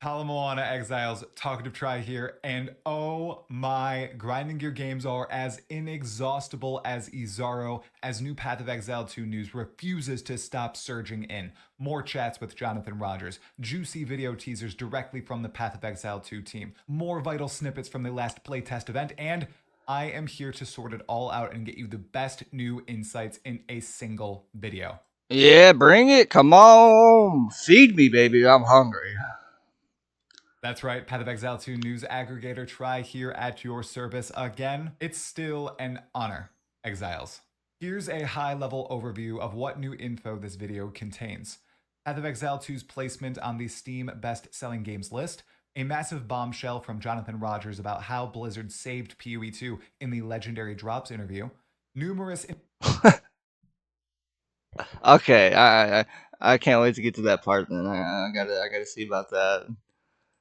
Palamoana Exiles, talkative try here, and oh my, grinding gear games are as inexhaustible as Izaro as new Path of Exile 2 news refuses to stop surging in. More chats with Jonathan Rogers, juicy video teasers directly from the Path of Exile 2 team, more vital snippets from the last playtest event, and I am here to sort it all out and get you the best new insights in a single video. Yeah, bring it. Come on. Feed me, baby. I'm hungry. That's right, Path of Exile 2 news aggregator try here at your service again. It's still an honor, Exiles. Here's a high-level overview of what new info this video contains. Path of Exile 2's placement on the Steam best-selling games list, a massive bombshell from Jonathan Rogers about how Blizzard saved PoE 2 in the Legendary Drops interview, numerous Okay, I can't wait to get to that part. Then I gotta see about that.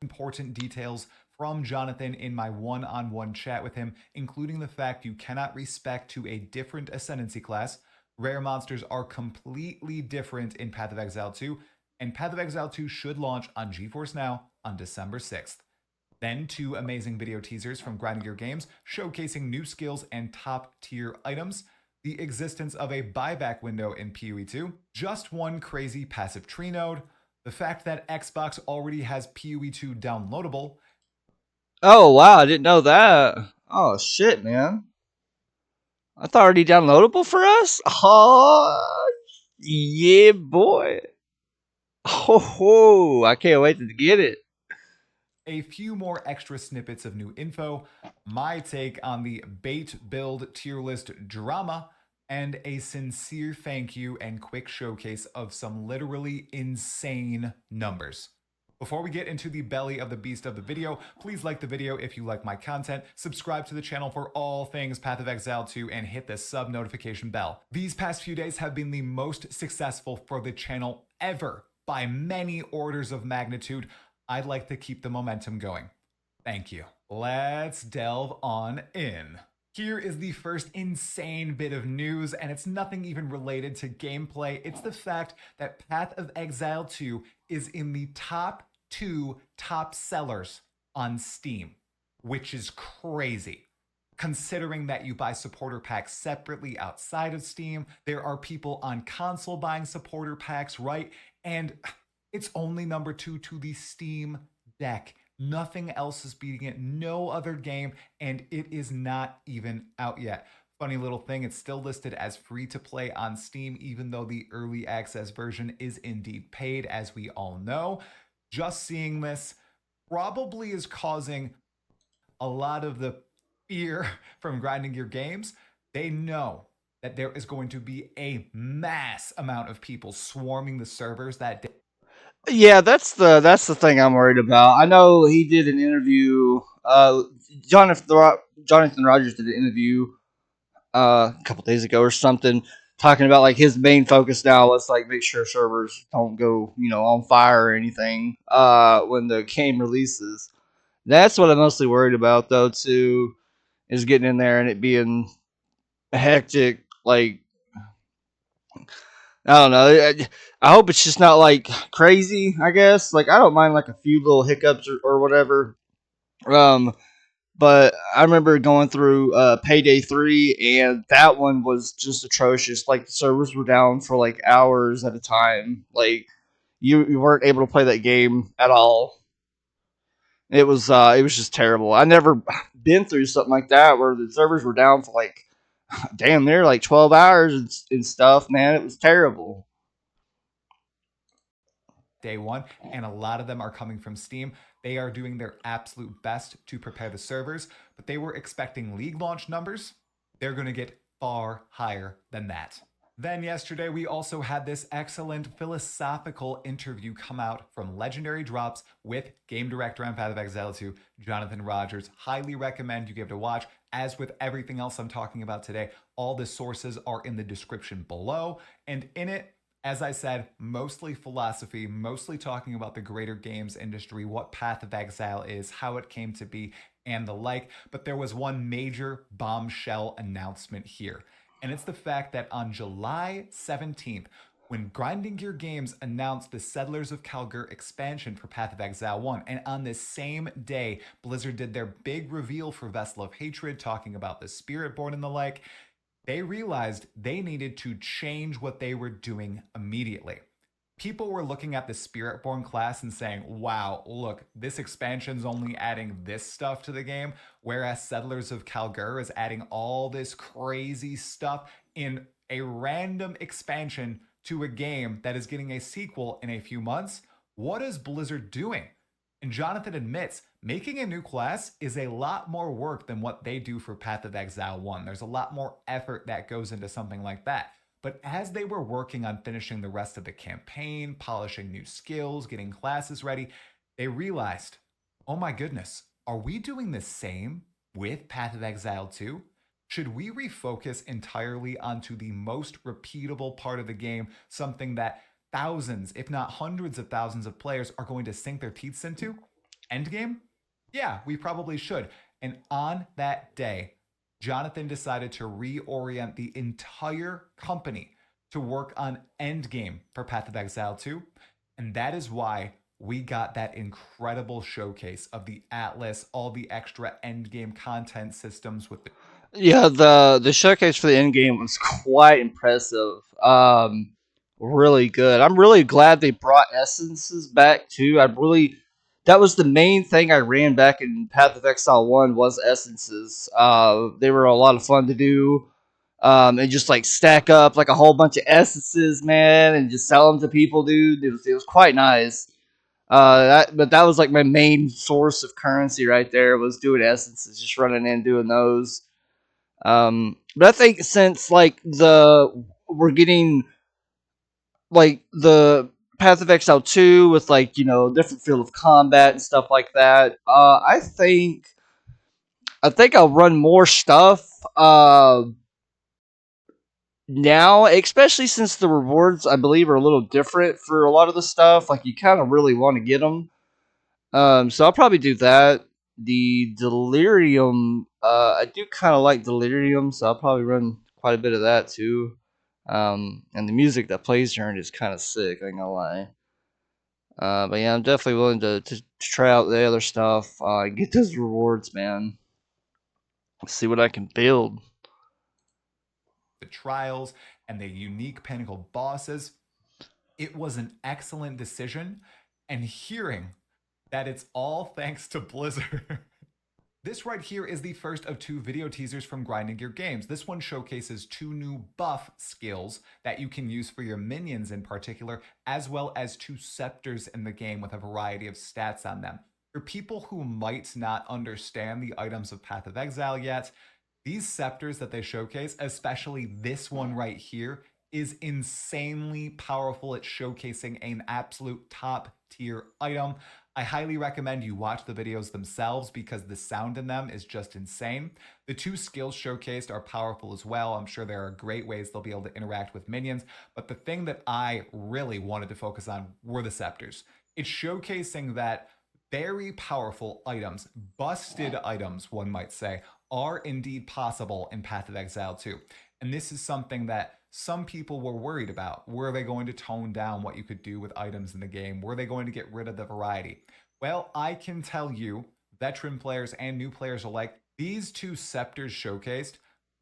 important details from Jonathan in my one-on-one chat with him, including the fact you cannot respec to a different ascendancy class. Rare monsters are completely different in Path of Exile 2, and Path of Exile 2 should launch on GeForce Now on December 6th. Then two amazing video teasers from Grinding Gear Games showcasing new skills and top tier items, the existence of a buyback window in PoE 2, just one crazy passive tree node, the fact that Xbox already has PoE 2 downloadable. Oh wow, I didn't know that. Oh shit, man. That's already downloadable for us. Oh yeah, boy. Oh, I can't wait to get it. A few more extra snippets of new info, my take on the bait build tier list drama, and a sincere thank you and quick showcase of some literally insane numbers. Before we get into the belly of the beast of the video, please like the video if you like my content, subscribe to the channel for all things Path of Exile 2, and hit the sub notification bell. These past few days have been the most successful for the channel ever by many orders of magnitude. I'd like to keep the momentum going. Thank you. Let's delve on in. Here is the first insane bit of news, and it's nothing even related to gameplay. It's the fact that Path of Exile 2 is in the top 2 top sellers on Steam, which is crazy. Considering that you buy supporter packs separately outside of Steam, there are people on console buying supporter packs, right? And it's only number 2 to the Steam Deck. Nothing else is beating it, no other game, and it is not even out yet. Funny little thing, it's still listed as free to play on Steam, even though the early access version is indeed paid, as we all know. Just seeing this probably is causing a lot of the fear from Grinding Gear Games. They know that there is going to be a mass amount of people swarming the servers that day. Yeah, that's the thing I'm worried about. I know he did an interview. Jonathan Rogers did an interview a couple days ago or something, talking about like his main focus now. Let's like make sure servers don't go on fire or anything when the game releases. That's what I'm mostly worried about though too, is getting in there and it being hectic. Like I don't know. I hope it's just not like crazy. I guess like I don't mind like a few little hiccups or whatever. Um, but I remember going through Payday 3, and that one was just atrocious. Like the servers were down for like hours at a time. Like you weren't able to play that game at all. It was just terrible. I never been through something like that where the servers were down for like damn near like 12 hours and stuff. Man, it was terrible. Day one, and a lot of them are coming from Steam. They are doing their absolute best to prepare the servers, but they were expecting League launch numbers. They're going to get far higher than that. Then yesterday, we also had this excellent philosophical interview come out from Legendary Drops with game director on Path of Exile 2, Jonathan Rogers. Highly recommend you give it a watch. As with everything else I'm talking about today, all the sources are in the description below, and in it, as I said, mostly philosophy, mostly talking about the greater games industry, what Path of Exile is, how it came to be, and the like. But there was one major bombshell announcement here. And it's the fact that on July 17th, when Grinding Gear Games announced the Settlers of Kalgur expansion for Path of Exile 1. And on this same day, Blizzard did their big reveal for Vessel of Hatred, talking about the Spiritborn and the like. They realized they needed to change what they were doing immediately. People were looking at the Spiritborn class and saying, wow, look, this expansion's only adding this stuff to the game, whereas Settlers of Kalgur is adding all this crazy stuff in a random expansion to a game that is getting a sequel in a few months. What is Blizzard doing? And Jonathan admits making a new class is a lot more work than what they do for Path of Exile 1. There's a lot more effort that goes into something like that. But as they were working on finishing the rest of the campaign, polishing new skills, getting classes ready, they realized, oh my goodness, are we doing the same with Path of Exile 2? Should we refocus entirely onto the most repeatable part of the game, something that thousands, if not hundreds of thousands of players are going to sink their teeth into? Endgame? Yeah, we probably should. And on that day, Jonathan decided to reorient the entire company to work on Endgame for Path of Exile 2. And that is why we got that incredible showcase of the Atlas, all the extra Endgame content systems with the Yeah, the showcase for the end game was quite impressive. Really good. I'm really glad they brought essences back too. I really that was the main thing I ran back in Path of Exile 1 was essences. They were a lot of fun to do. And just like stack up like a whole bunch of essences, man, and just sell them to people, dude. It was quite nice. But that was like my main source of currency right there was doing essences, just running in doing those. But I think since like the we're getting like the Path of Exile 2 with like different field of combat and stuff like that, I think I'll run more stuff. Now, especially since the rewards I believe are a little different for a lot of the stuff, like you kind of really want to get them. So I'll probably do that. The Delirium, I do kind of like Delirium, so I'll probably run quite a bit of that too. And the music that plays during it is kind of sick. I ain't gonna lie. But yeah, I'm definitely willing to try out the other stuff. Get those rewards, man. See what I can build. trials and the unique pinnacle bosses. It was an excellent decision. And hearing that it's all thanks to Blizzard. This right here is the first of two video teasers from Grinding Gear Games. This one showcases two new buff skills that you can use for your minions in particular, as well as two scepters in the game with a variety of stats on them. For people who might not understand the items of Path of Exile yet, these scepters that they showcase, especially this one right here, is insanely powerful at showcasing an absolute top tier item. I highly recommend you watch the videos themselves because the sound in them is just insane. The two skills showcased are powerful as well. I'm sure there are great ways they'll be able to interact with minions, but the thing that I really wanted to focus on were the scepters. It's showcasing that very powerful items, busted items, one might say, are indeed possible in Path of Exile 2. And this is something that some people were worried about. Were they going to tone down what you could do with items in the game? Were they going to get rid of the variety? Well, I can tell you, veteran players and new players alike, these two scepters showcased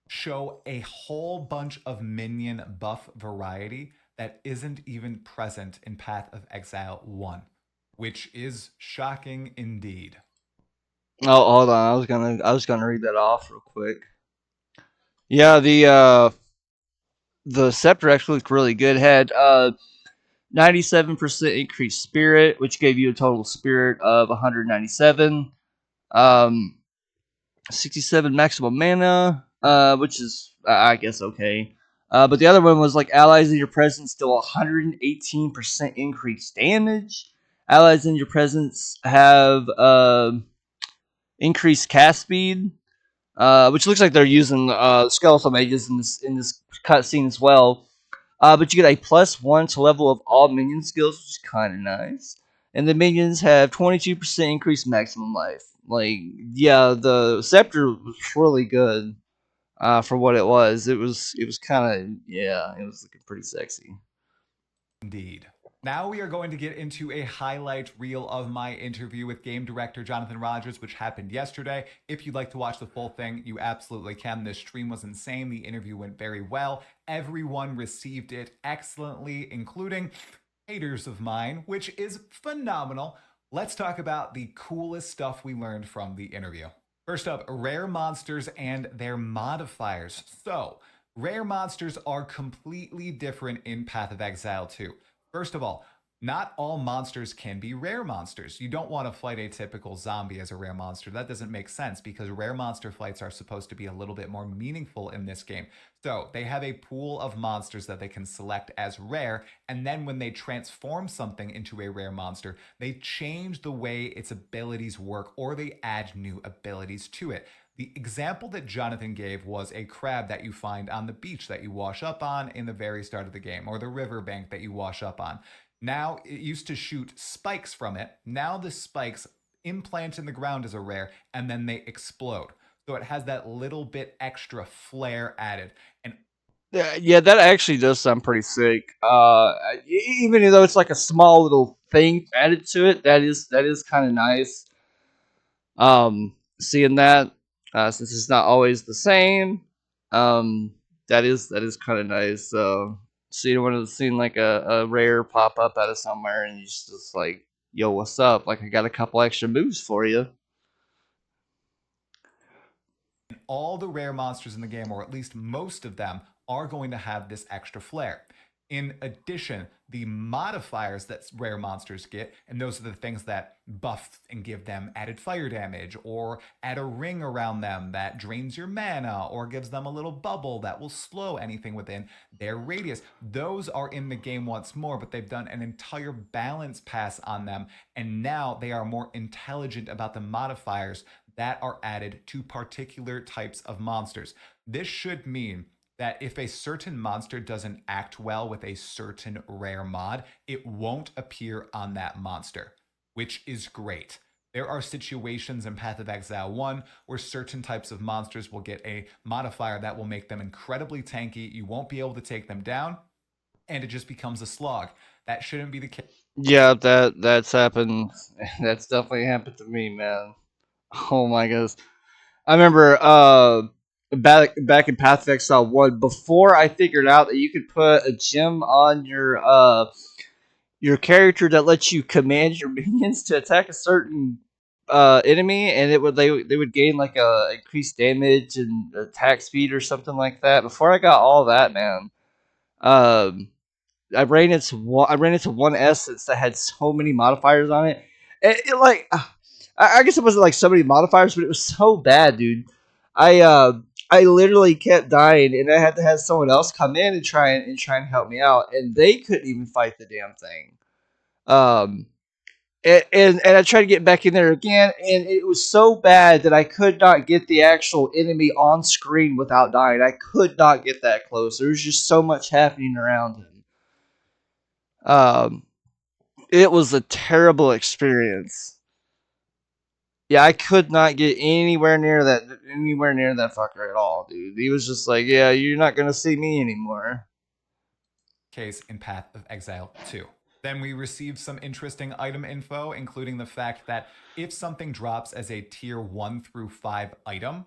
show a whole bunch of minion buff variety that isn't even present in Path of Exile 1, which is shocking indeed. Oh, hold on. I was gonna read that off real quick. Yeah, the scepter actually looked really good. It had 97% increased spirit, which gave you a total spirit of 197. 67 maximum mana, which is, I guess, okay. But the other one was like allies in your presence deal 118% increased damage. Allies in your presence have increased cast speed, which looks like they're using skeletal mages in this cutscene as well. But you get a +1 to level of all minion skills, which is kind of nice. And the minions have 22% increased maximum life. Like, yeah, the scepter was really good for what it was. It was kind of, yeah, it was looking pretty sexy. Indeed. Now we are going to get into a highlight reel of my interview with game director Jonathan Rogers, which happened yesterday. If you'd like to watch the full thing, you absolutely can. This stream was insane. The interview went very well. Everyone received it excellently, including haters of mine, which is phenomenal. Let's talk about the coolest stuff we learned from the interview. First up, rare monsters and their modifiers. So, rare monsters are completely different in Path of Exile 2. First of all, not all monsters can be rare monsters. You don't want to fight a typical zombie as a rare monster. That doesn't make sense because rare monster fights are supposed to be a little bit more meaningful in this game. So they have a pool of monsters that they can select as rare, and then when they transform something into a rare monster, they change the way its abilities work or they add new abilities to it. The example that Jonathan gave was a crab that you find on the beach that you wash up on in the very start of the game, or the riverbank that you wash up on. Now, it used to shoot spikes from it. Now, the spikes implant in the ground as a rare, and then they explode. So it has that little bit extra flair added. And Yeah, that actually does sound pretty sick. Even though it's like a small little thing added to it, that is kind of nice. Seeing that, since it's not always the same, um, that is kind of nice. Seeing seeing like a rare pop up out of somewhere, and you just like, yo, what's up? Like, I got a couple extra moves for you. all the rare monsters in the game, or at least most of them, are going to have this extra flair. In addition, the modifiers that rare monsters get, and those are the things that buff and give them added fire damage, or add a ring around them that drains your mana, or gives them a little bubble that will slow anything within their radius. Those are in the game once more, but they've done an entire balance pass on them, and now they are more intelligent about the modifiers that are added to particular types of monsters. This should mean that if a certain monster doesn't act well with a certain rare mod, it won't appear on that monster, which is great. There are situations in Path of Exile 1 where certain types of monsters will get a modifier that will make them incredibly tanky. You won't be able to take them down, and it just becomes a slog. That shouldn't be the case. Yeah, that's happened. That's definitely happened to me, man. Oh my goodness. I remember back in Path of Exile 1, before I figured out that you could put a gem on your character that lets you command your minions to attack a certain enemy, and they would gain like a increased damage and attack speed or something like that. Before I got all that, man, um, I ran into one essence that had so many modifiers on it. It like I guess it wasn't like so many modifiers, but it was so bad, dude. I uh I literally kept dying, and I had to have someone else come in and try and help me out, and they couldn't even fight the damn thing. Um, and I tried to get back in there again, and it was so bad that I could not get the actual enemy on screen without dying. I could not get that close. There was just so much happening around him. Um, it was a terrible experience. Yeah, I could not get anywhere near that fucker at all, dude. He was just like, "Yeah, you're not gonna see me anymore." Case in Path of Exile 2. Then we received some interesting item info, including the fact that if something drops as a tier 1 through 5 item,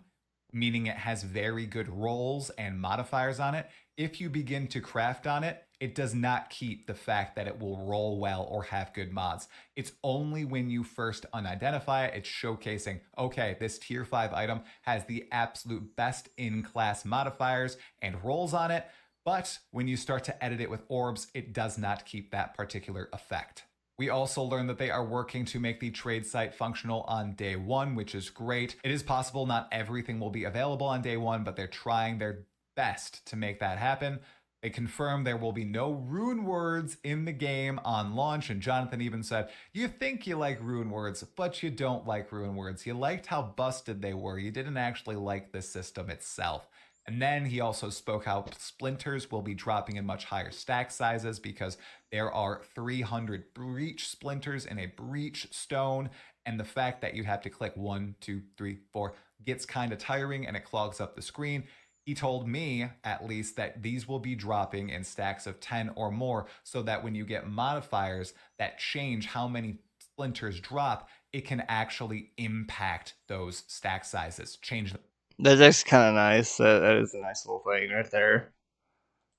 meaning it has very good rolls and modifiers on it, if you begin to craft on it, it does not keep the fact that it will roll well or have good mods. It's only when you first unidentify it, it's showcasing, okay, this tier 5 item has the absolute best in class modifiers and rolls on it. But when you start to edit it with orbs, it does not keep that particular effect. We also learned that they are working to make the trade site functional on day one, which is great. It is possible not everything will be available on day one, but they're trying their best to make that happen. They confirmed there will be no rune words in the game on launch, and Jonathan even said, you think you like rune words, but you don't like rune words. You liked how busted they were. You didn't actually like the system itself. And then he also spoke how splinters will be dropping in much higher stack sizes because there are 300 breach splinters in a breach stone. And the fact that you have to click 1, 2, 3, 4 gets kind of tiring and it clogs up the screen. He told me, at least, that these will be dropping in stacks of 10 or more so that when you get modifiers that change how many splinters drop, it can actually impact those stack sizes, change That's kind of nice. That is a nice little thing right there.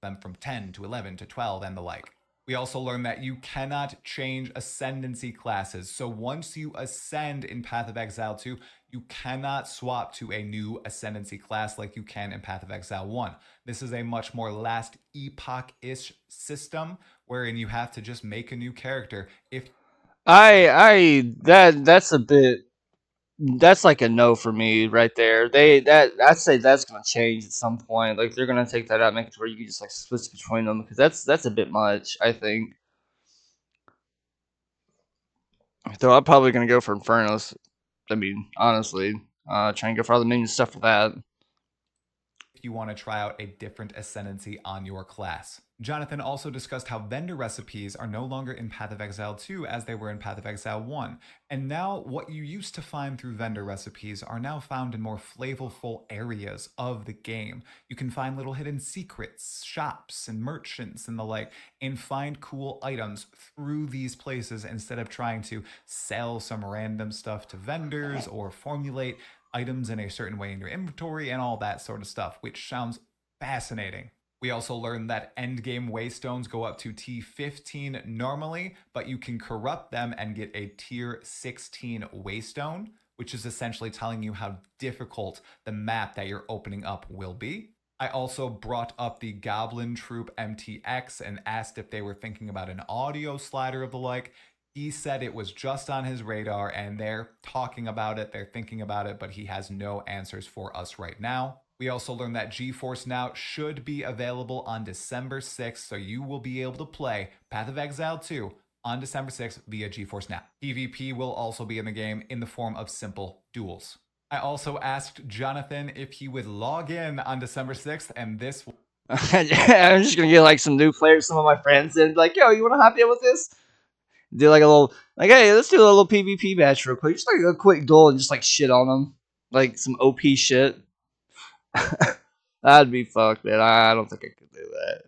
them from 10 to 11 to 12 and the like. We also learned that you cannot change ascendancy classes. So once you ascend in Path of Exile 2, you cannot swap to a new ascendancy class like you can in Path of Exile 1. This is a much more last epoch-ish system wherein you have to just make a new character if That's a bit. That's like a no for me right there. I'd say that's gonna change at some point. Like they're gonna take that out, make it to where you can just like switch between them because that's a bit much. I think. So I'm probably gonna go for Infernos. I mean, honestly, try and go for all the minion stuff for that. you want to try out a different ascendancy on your class. Jonathan also discussed how vendor recipes are no longer in Path of Exile 2 as they were in Path of Exile 1. And now what you used to find through vendor recipes are now found in more flavorful areas of the game. You can find little hidden secrets, shops, and merchants and the like, and find cool items through these places instead of trying to sell some random stuff to vendors or formulate items in a certain way in your inventory and all that sort of stuff, which sounds fascinating. We also learned that endgame waystones go up to T15 normally, but you can corrupt them and get a tier 16 waystone, which is essentially telling you how difficult the map that you're opening up will be. I also brought up the Goblin Troop MTX and asked if they were thinking about an audio slider of the like. He said it was just on his radar and they're talking about it, they're thinking about it, but he has no answers for us right now. We also learned that GeForce Now should be available on December 6th, so you will be able to play Path of Exile 2 on December 6th via GeForce Now. PvP will also be in the game in the form of simple duels. I also asked Jonathan if he would log in on December 6th, and this I'm just gonna get like some new players, some of my friends, and be like, yo, you want to hop in with this? Do like a little, like, hey, let's do a little PvP match real quick. Just like a quick duel and just like shit on them, like some OP shit. That'd be fucked, man. I don't think I could do that.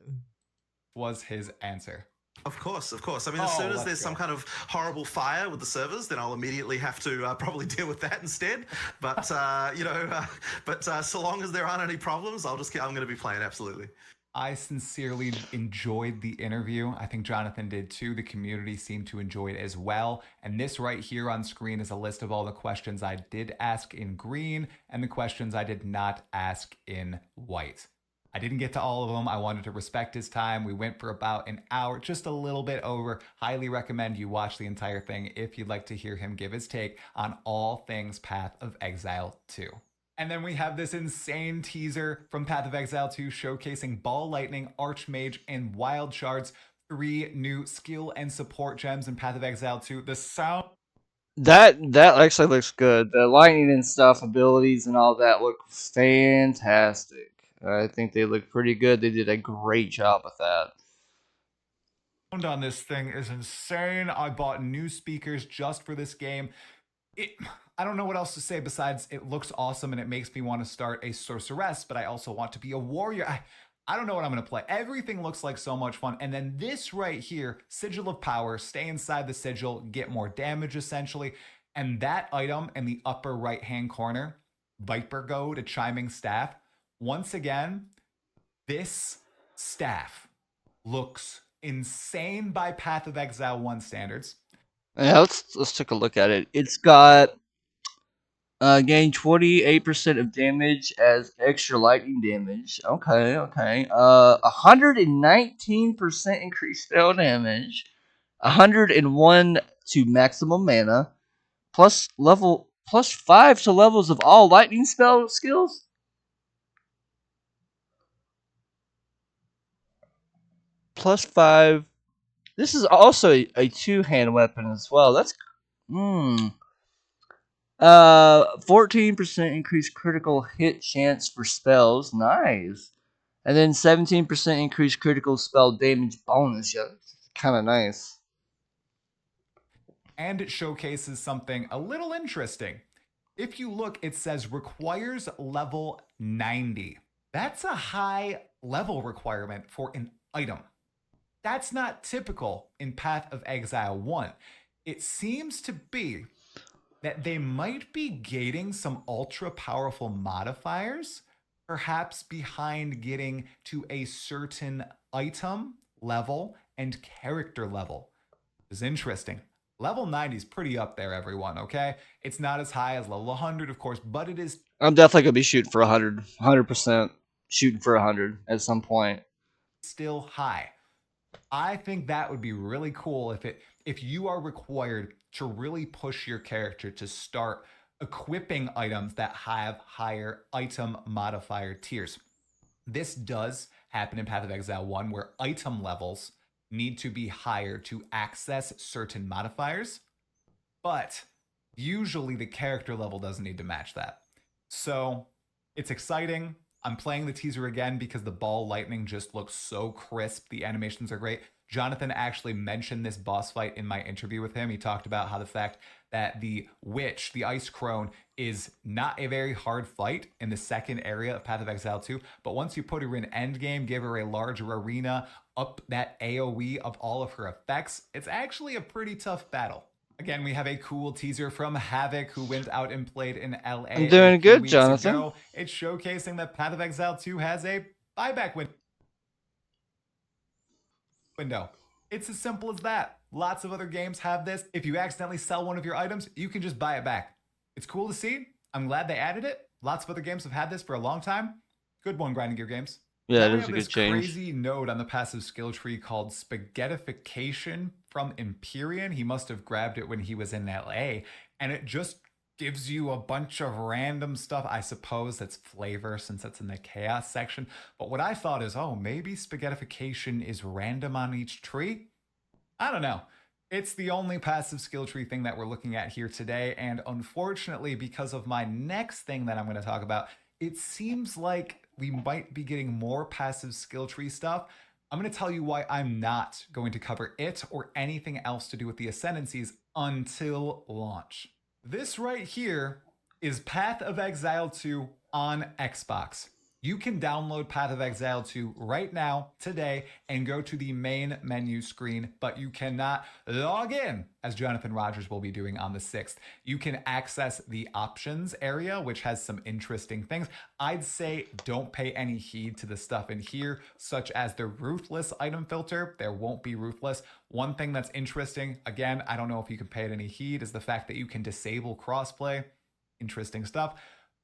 was his answer. Of course, of course. I mean, as soon as there's some kind of horrible fire with the servers, then I'll immediately have to probably deal with that instead. But so long as there aren't any problems, I'm going to be playing absolutely. I sincerely enjoyed the interview. I think Jonathan did too. The community seemed to enjoy it as well. And this right here on screen is a list of all the questions I did ask in green and the questions I did not ask in white. I didn't get to all of them. I wanted to respect his time. We went for about an hour, just a little bit over. Highly recommend you watch the entire thing if you'd like to hear him give his take on all things Path of Exile 2. And then we have this insane teaser from Path of Exile 2 showcasing Ball Lightning, Archmage, and Wild Shards, 3 new skill and support gems in Path of Exile 2. The sound That actually looks good. The lightning and stuff, abilities and all that look fantastic. I think they look pretty good. They did a great job with that. on this thing is insane. I bought new speakers just for this game. I don't know what else to say besides it looks awesome and it makes me want to start a sorceress, but I also want to be a warrior. I don't know what I'm going to play. Everything looks like so much fun. And then this right here, Sigil of Power, stay inside the sigil, get more damage essentially. And that item in the upper right hand corner, Viper Goad, a chiming staff. Once again, this staff looks insane by Path of Exile 1 standards. Yeah, let's take a look at it. It's got gain 28% of damage as extra lightning damage. Okay, okay. 119% increased spell damage. 101 to maximum mana. Plus 5 to levels of all lightning spell skills. +5. This is also a two-hand weapon as well. That's 14% increased critical hit chance for spells. Nice. And then 17% increased critical spell damage bonus. Yeah, kind of nice. And it showcases something a little interesting. If you look, it says requires level 90. That's a high level requirement for an item. That's not typical in Path of Exile 1. It seems to be that they might be gating some ultra powerful modifiers, perhaps behind getting to a certain item level and character level. Is interesting. Level 90 is pretty up there, everyone, okay? It's not as high as level 100, of course, but it is I'm definitely gonna be shooting for 100% shooting for 100 at some point. still high. I think that would be really cool if you are required to really push your character to start equipping items that have higher item modifier tiers. This does happen in Path of Exile 1 where item levels need to be higher to access certain modifiers, but usually the character level doesn't need to match that. So it's exciting. I'm playing the teaser again because the ball lightning just looks so crisp. The animations are great. Jonathan actually mentioned this boss fight in my interview with him. He talked about how the fact that the witch, the ice crone, is not a very hard fight in the second area of Path of Exile 2, but once you put her in endgame, give her a larger arena, up that AoE of all of her effects, it's actually a pretty tough battle. Again, we have a cool teaser from Havoc, who went out and played in LA I'm doing a few good, weeks Jonathan. ago. It's showcasing that Path of Exile 2 has a buyback window. It's as simple as that. Lots of other games have this. If you accidentally sell one of your items, you can just buy it back. It's cool to see. I'm glad they added it. Lots of other games have had this for a long time. Good one, Grinding Gear Games. Yeah, Now it we is have a this good change. crazy node on the passive skill tree called Spaghettification from Empyrean. He must have grabbed it when he was in LA, and it just gives you a bunch of random stuff. I suppose that's flavor since that's in the chaos section. But what I thought is, oh, maybe Spaghettification is random on each tree? I don't know. It's the only passive skill tree thing that we're looking at here today. And unfortunately, because of my next thing that I'm going to talk about, it seems like we might be getting more passive skill tree stuff. I'm going to tell you why I'm not going to cover it or anything else to do with the Ascendancies until launch. This right here is Path of Exile 2 on Xbox. You can download Path of Exile 2 right now, today, and go to the main menu screen, but you cannot log in, as Jonathan Rogers will be doing on the 6th. You can access the options area, which has some interesting things. I'd say don't pay any heed to the stuff in here, such as the ruthless item filter. There won't be ruthless. One thing that's interesting, again, I don't know if you can pay it any heed, is the fact that you can disable crossplay. Interesting stuff.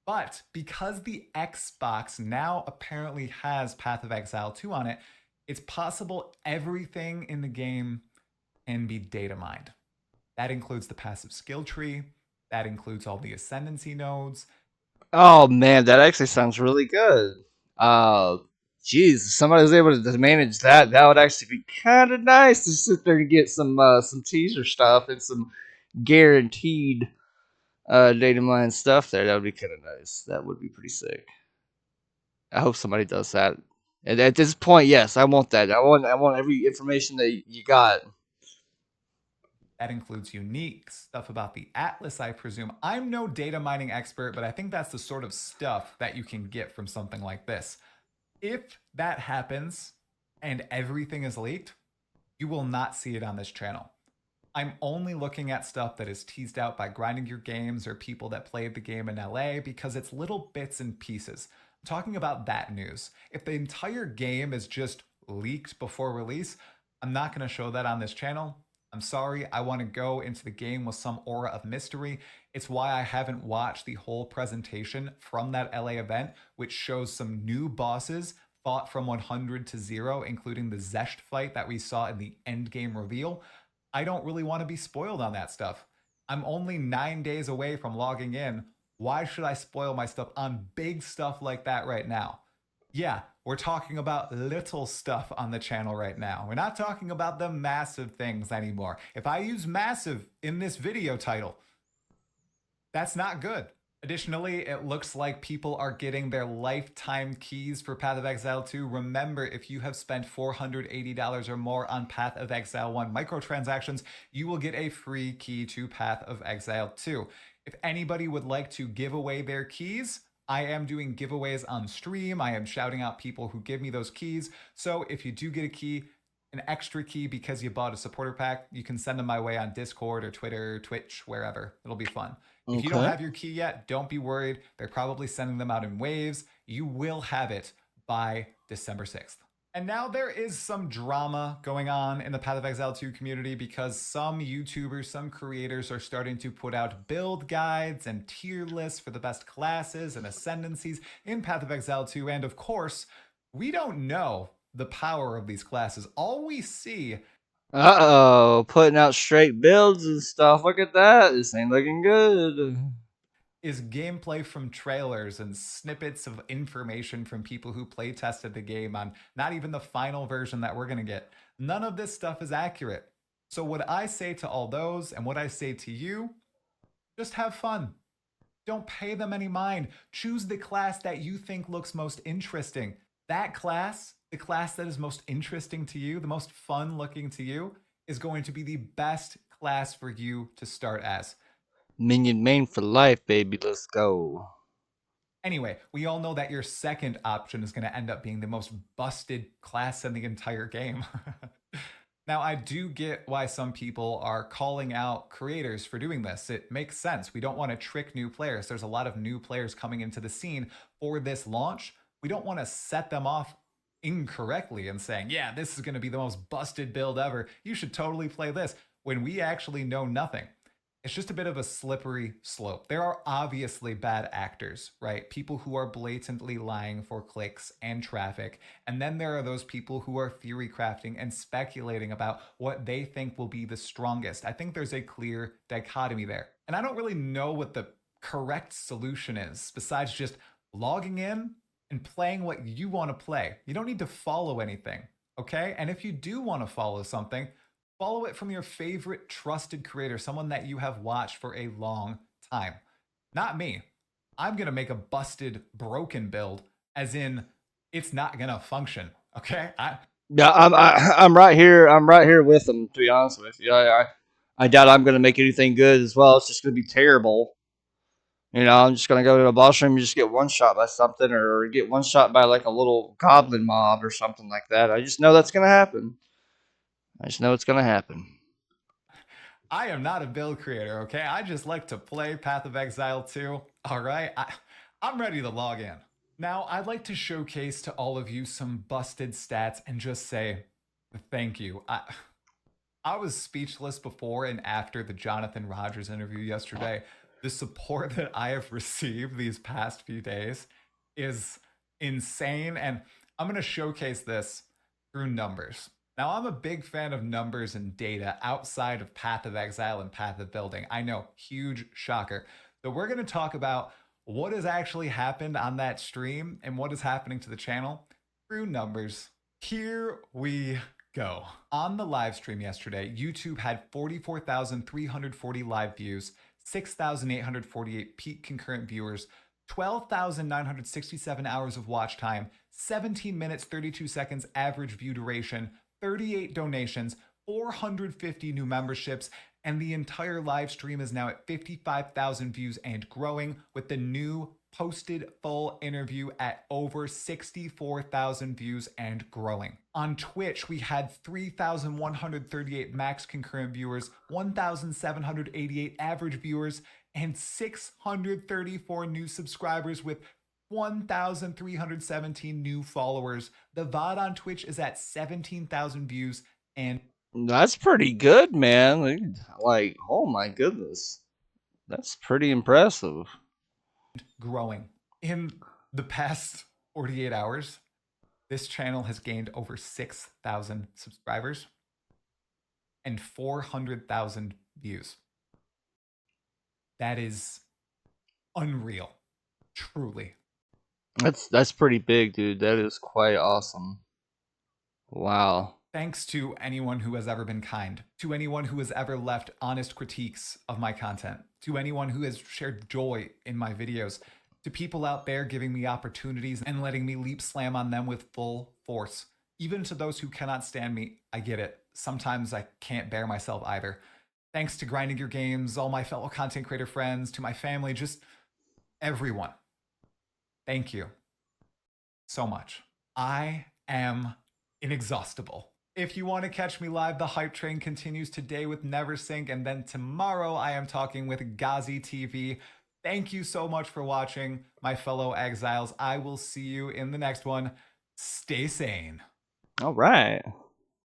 But because the Xbox now apparently has Path of Exile 2 on it, it's possible everything in the game can be data mined. That includes the passive skill tree, that includes all the ascendancy nodes. Oh man, that actually sounds really good. Uh, Jeez, if somebody was able to manage that, that would actually be kind of nice to sit there and get some teaser stuff and some guaranteed data mine stuff there. That would be kind of nice. That would be pretty sick. I hope somebody does that. And at this point, yes, I want that. I want every information that you got. That includes unique stuff about the Atlas, I presume. I'm no data mining expert, but I think that's the sort of stuff that you can get from something like this. If that happens and everything is leaked, you will not see it on this channel. I'm only looking at stuff that is teased out by Grinding Your Games or people that played the game in LA because it's little bits and pieces. I'm talking about that news. If the entire game is just leaked before release, I'm not going to show that on this channel. I'm sorry, I want to go into the game with some aura of mystery. It's why I haven't watched the whole presentation from that LA event, which shows some new bosses fought from 100 to 0, including the Zesht fight that we saw in the endgame reveal. I don't really want to be spoiled on that stuff. I'm only 9 days away from logging in. Why should I spoil my stuff on big stuff like that right now? Yeah, we're talking about little stuff on the channel right now. We're not talking about the massive things anymore. If I use massive in this video title, that's not good. Additionally, it looks like people are getting their lifetime keys for Path of Exile 2. Remember, if you have spent $480 or more on Path of Exile 1 microtransactions, you will get a free key to Path of Exile 2. If anybody would like to give away their keys, I am doing giveaways on stream. I am shouting out people who give me those keys. So if you do get a key, an extra key because you bought a supporter pack, you can send them my way on Discord or Twitter, Twitch, wherever. It'll be fun. If you don't Okay. have your key yet, don't be worried. They're probably sending them out in waves. You will have it by December 6th. And now there is some drama going on in the Path of Exile 2 community because some YouTubers, some creators are starting to put out build guides and tier lists for the best classes and ascendancies in Path of Exile 2. And of course, we don't know the power of these classes. All we see Putting out straight builds and stuff. Look at that. This ain't looking good. is gameplay from trailers and snippets of information from people who play tested the game on not even the final version that we're going to get. None of this stuff is accurate. So, what I say to all those and what I say to you, just have fun. Don't pay them any mind. Choose the class that you think looks most interesting. That class, the class that is most interesting to you, the most fun looking to you, is going to be the best class for you to start as. Minion main for life, baby. Let's go. Anyway, we all know that your second option is going to end up being the most busted class in the entire game. Now, I do get why some people are calling out creators for doing this. It makes sense. We don't want to trick new players. There's a lot of new players coming into the scene for this launch. We don't want to set them off incorrectly and saying, yeah, this is going to be the most busted build ever. You should totally play this when we actually know nothing. It's just a bit of a slippery slope. There are obviously bad actors, right? People who are blatantly lying for clicks and traffic. And then there are those people who are theory crafting and speculating about what they think will be the strongest. I think there's a clear dichotomy there. And I don't really know what the correct solution is besides just logging in and playing what you want to play. You don't need to follow anything, okay? And if you do want to follow something, follow it from your favorite trusted creator, someone that you have watched for a long time. Not me. I'm going to make a busted, broken build, as in it's not going to function. Okay? Yeah, I'm right here. I'm right here with them. To be honest with you, I doubt I'm gonna make anything good as well. It's just gonna be terrible. You know, I'm just gonna go to a boss room and just get one shot by something, or get one shot by like a little goblin mob or something like that. I just know that's gonna happen. I just know it's gonna happen. I am not a build creator, okay? I just like to play Path of Exile 2. All right? I'm ready to log in. Now, I'd like to showcase to all of you some busted stats and just say thank you. I was speechless before and after the Jonathan Rogers interview yesterday. The support that I have received these past few days is insane. And I'm going to showcase this through numbers. Now, I'm a big fan of numbers and data outside of Path of Exile and Path of Building. I know, huge shocker. So, we're going to talk about what has actually happened on that stream and what is happening to the channel through numbers. Here we go. On the live stream yesterday, YouTube had 44,340 live views, 6,848 peak concurrent viewers, 12,967 hours of watch time, 17 minutes 32 seconds average view duration, 38 donations, 450 new memberships, and the entire live stream is now at 55,000 views and growing, with the new posted full interview at over 64,000 views and growing. On Twitch, we had 3,138 max concurrent viewers, 1,788 average viewers, and 634 new subscribers with 1,317 new followers. The VOD on Twitch is at 17,000 views and That's pretty good, man. Like, oh my goodness, that's pretty impressive. growing. In the past 48 hours, this channel has gained over 6,000 subscribers and 400,000 views. That is unreal, truly. That's pretty big, dude. That is quite awesome. Wow. Thanks to anyone who has ever been kind, to anyone who has ever left honest critiques of my content, to anyone who has shared joy in my videos, to people out there giving me opportunities and letting me leap slam on them with full force. Even to those who cannot stand me, I get it. Sometimes I can't bear myself either. Thanks to Grinding Your Games, all my fellow content creator friends, to my family, just everyone. Thank you so much. I am inexhaustible. If you want to catch me live, the hype train continues today with Neversink, and then tomorrow I am talking with Ghazi TV. Thank you so much for watching, my fellow exiles. I will see you in the next one. Stay sane. All right.